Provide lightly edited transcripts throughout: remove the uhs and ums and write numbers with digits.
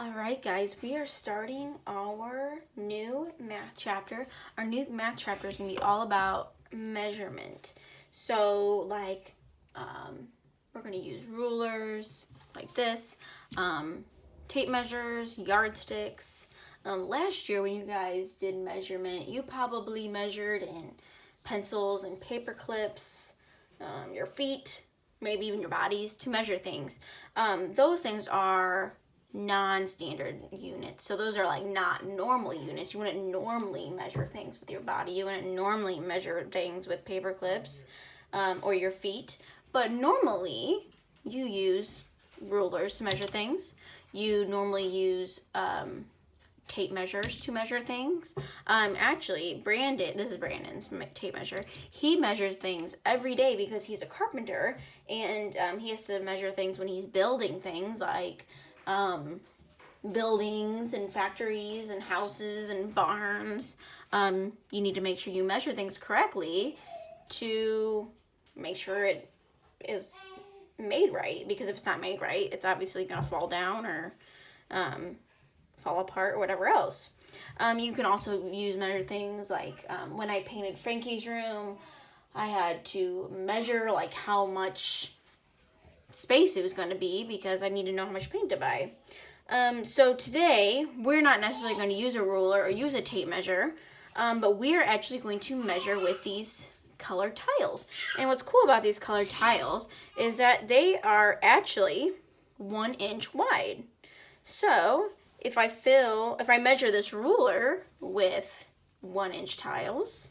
Alright guys, we are starting our new math chapter. Our new math chapter is going to be all about measurement. So we're going to use rulers like this, tape measures, yardsticks. Last year when you guys did measurement, you probably measured in pencils and paper clips, your feet, maybe even your bodies to measure things. Those things are non-standard units. So those are like not normal units. You wouldn't normally measure things with your body. You wouldn't normally measure things with paper clips or your feet. But normally you use rulers to measure things. You normally use tape measures to measure things. Actually, this is Brandon's tape measure. He measures things every day because he's a carpenter, and he has to measure things when he's building things like buildings and factories and houses and barns. You need to make sure you measure things correctly to make sure it is made right, because if it's not made right, it's obviously going to fall down or fall apart or whatever else. You can also measure things like when I painted Frankie's room, I had to measure like how much space it was going to be because I need to know how much paint to buy. So today we're not necessarily going to use a ruler or use a tape measure, but we are actually going to measure with these colored tiles. And what's cool about these colored tiles is that they are actually 1 inch wide. So if I measure this ruler with 1 inch tiles,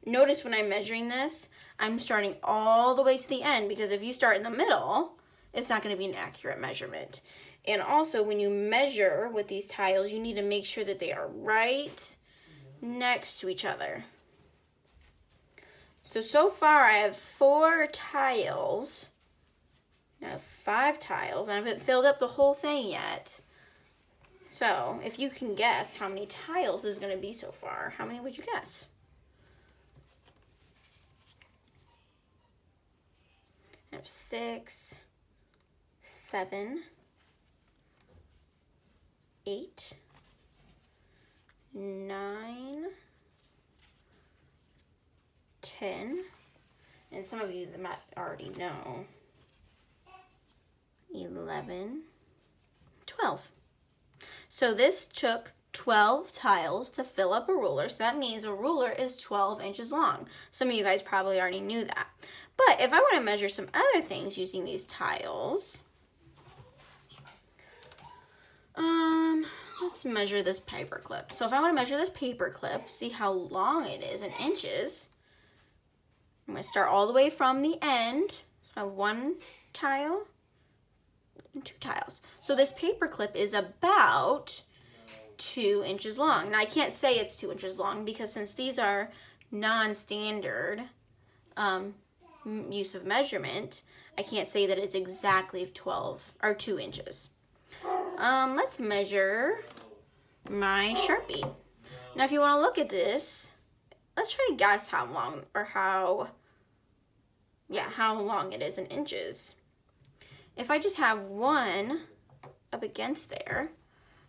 notice when I'm measuring this, I'm starting all the way to the end, because if you start in the middle, it's not going to be an accurate measurement. And also, when you measure with these tiles, you need to make sure that they are right next to each other. So far I have 4 tiles. I have 5 tiles, and I haven't filled up the whole thing yet. So, if you can guess how many tiles is going to be so far, how many would you guess? I have 6, 7, 8, 9, 10, and some of you that might already know, 11, 12. So this took 12 tiles to fill up a ruler. So that means a ruler is 12 inches long. Some of you guys probably already knew that. But if I want to measure some other things using these tiles, let's measure this paper clip. So if I want to measure this paper clip, see how long it is in inches, I'm going to start all the way from the end. So I have 1 tile and 2 tiles. So this paper clip is about 2 inches long. Now I can't say it's 2 inches long because since these are non-standard use of measurement, I can't say that it's exactly 12 or 2 inches. Let's measure my Sharpie. Now if you want to look at this, let's try to guess how long or how long it is in inches. If I just have 1 up against there,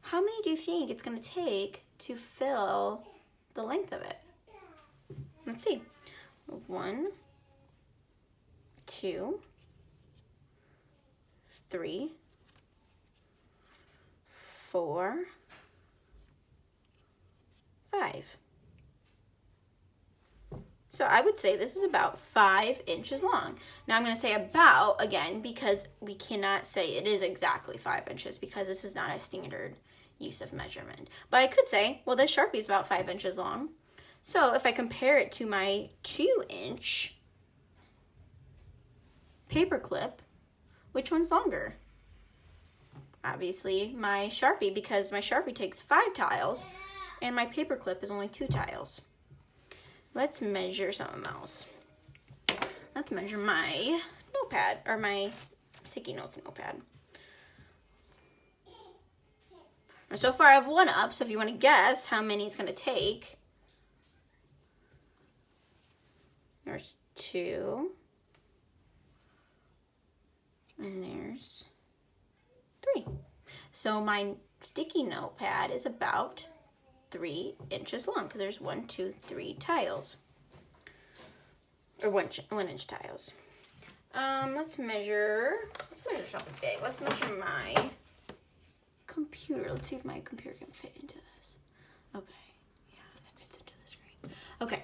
how many do you think it's going to take to fill the length of it? Let's see. 1, 2, 3, 4, 5. So I would say this is about 5 inches long. Now I'm going to say about again because we cannot say it is exactly 5 inches because this is not a standard use of measurement. But I could say, well, this Sharpie is about 5 inches long. So if I compare it to my 2-inch paper clip, which one's longer? Obviously my Sharpie, because my Sharpie takes 5 tiles and my paper clip is only 2 tiles. Let's measure something else. Let's measure my notepad, or my sticky notes notepad. So far I have 1 up, so if you want to guess how many it's going to take, there's 2, and there's 3. So my sticky notepad is about 3 inches long because there's 1, 2, 3 tiles. Or 1 inch tiles. Let's measure something big. Let's measure my computer. Let's see if my computer can fit into this. Okay, yeah, it fits into the screen. Okay,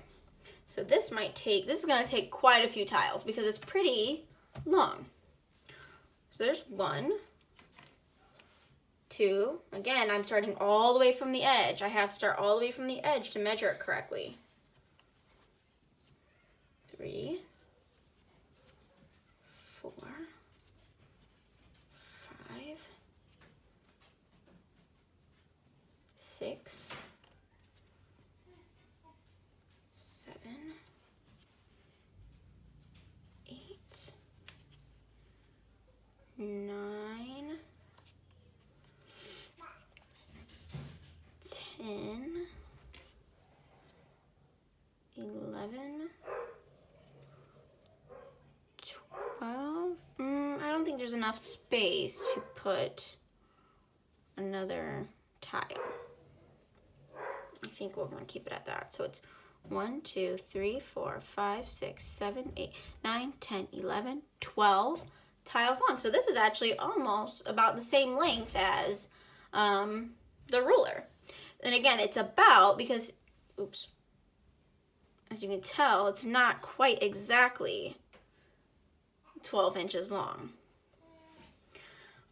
so this is gonna take quite a few tiles because it's pretty long. So there's 1, 2, again, I'm starting all the way from the edge. I have to start all the way from the edge to measure it correctly. 3, 4, 5, 6, 7, 8, 9, 10, 11, 12. I don't think there's enough space to put another tile. I think we're going to keep it at that. So it's 1, 2, 3, 4, 5, 6, 7, 8, 9, 10, 11, 12 tiles long. So this is actually almost about the same length as the ruler. And again, it's about, because, oops, as you can tell, it's not quite exactly 12 inches long.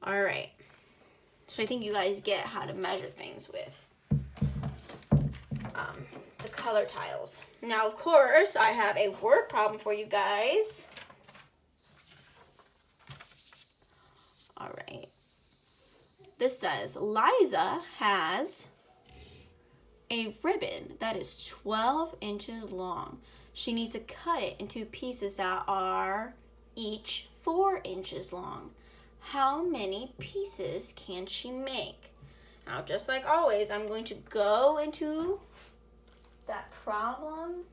All right. So I think you guys get how to measure things with the color tiles. Now, of course, I have a word problem for you guys. All right. This says, Liza has a ribbon that is 12 inches long. She needs to cut it into pieces that are each 4 inches long. How many pieces can she make? Now, just like always, I'm going to go into that problem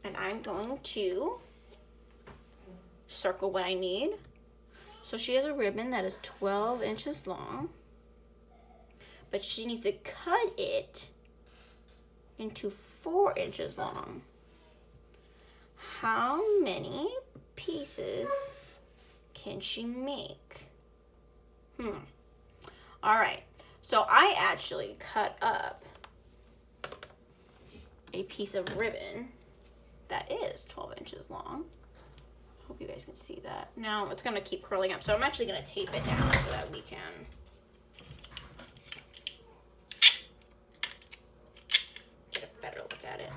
and I'm going to circle what I need. So she has a ribbon that is 12 inches long, but she needs to cut it into 4 inches long. How many pieces can she make? All right, so I actually cut up a piece of ribbon that is 12 inches long. Hope you guys can see that. Now it's gonna keep curling up, so I'm actually gonna tape it down so that we can get a better look at it.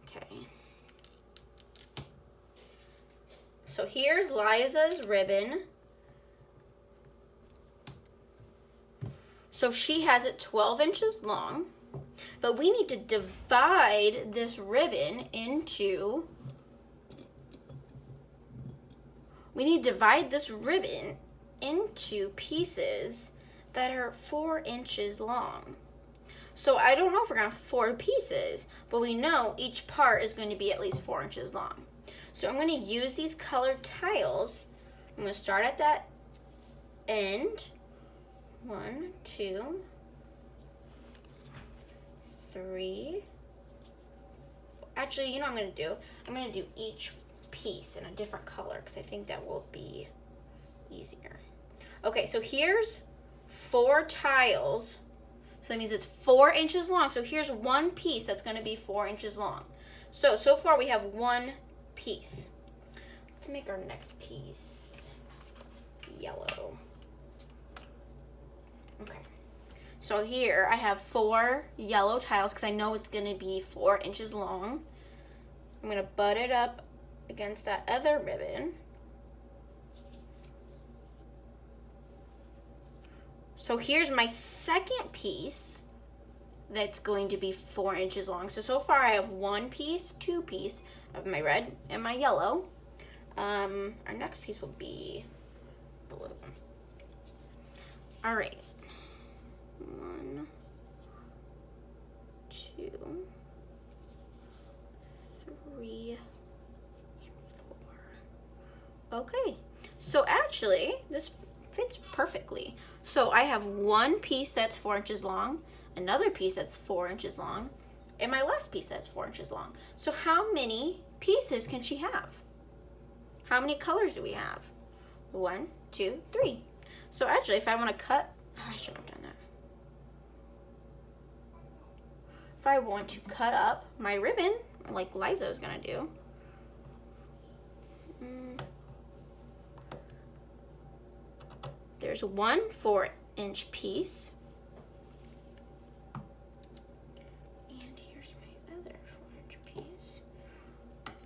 Okay. So here's Liza's ribbon. So she has it 12 inches long, but we need to divide this ribbon into, pieces that are 4 inches long. So I don't know if we're gonna have 4 pieces, but we know each part is going to be at least 4 inches long. So I'm gonna use these colored tiles. I'm gonna start at that end. 1, 2, 3. Actually, you know what I'm gonna do? I'm gonna do each piece in a different color because I think that will be easier. Okay, so here's 4 tiles. So that means it's 4 inches long. So here's one piece that's gonna be 4 inches long. So far we have one piece. Let's make our next piece yellow. Okay, so here I have 4 yellow tiles because I know it's gonna be 4 inches long. I'm gonna butt it up against that other ribbon. So here's my second piece that's going to be 4 inches long. So far I have 1 piece, 2 pieces of my red and my yellow. Our next piece will be blue. All right. 1, 2, 3, and 4. Okay, So actually, this fits perfectly. So I have one piece that's 4 inches long, another piece that's 4 inches long, and my last piece that's 4 inches long. So how many pieces can she have? How many colors do we have? 1, 2, 3. So actually, if I want to cut, I shouldn't have done that. If I want to cut up my ribbon, like Liza is gonna do, there's one 4-inch piece. And here's my other 4-inch piece.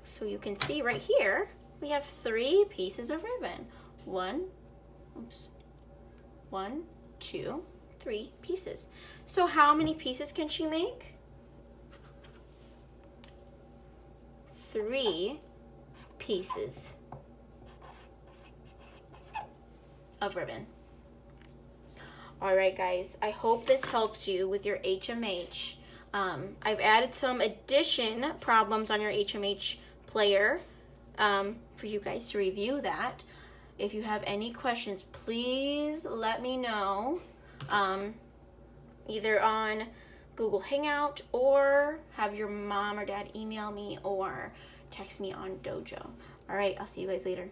So you can see right here, we have 3 pieces of ribbon. 1, 2, 3 pieces. So how many pieces can she make? 3 pieces of ribbon. All right, guys, I hope this helps you with your HMH. I've added some addition problems on your HMH player for you guys to review that. If you have any questions, please let me know, either on Google Hangout or have your mom or dad email me or text me on Dojo. All right, I'll see you guys later.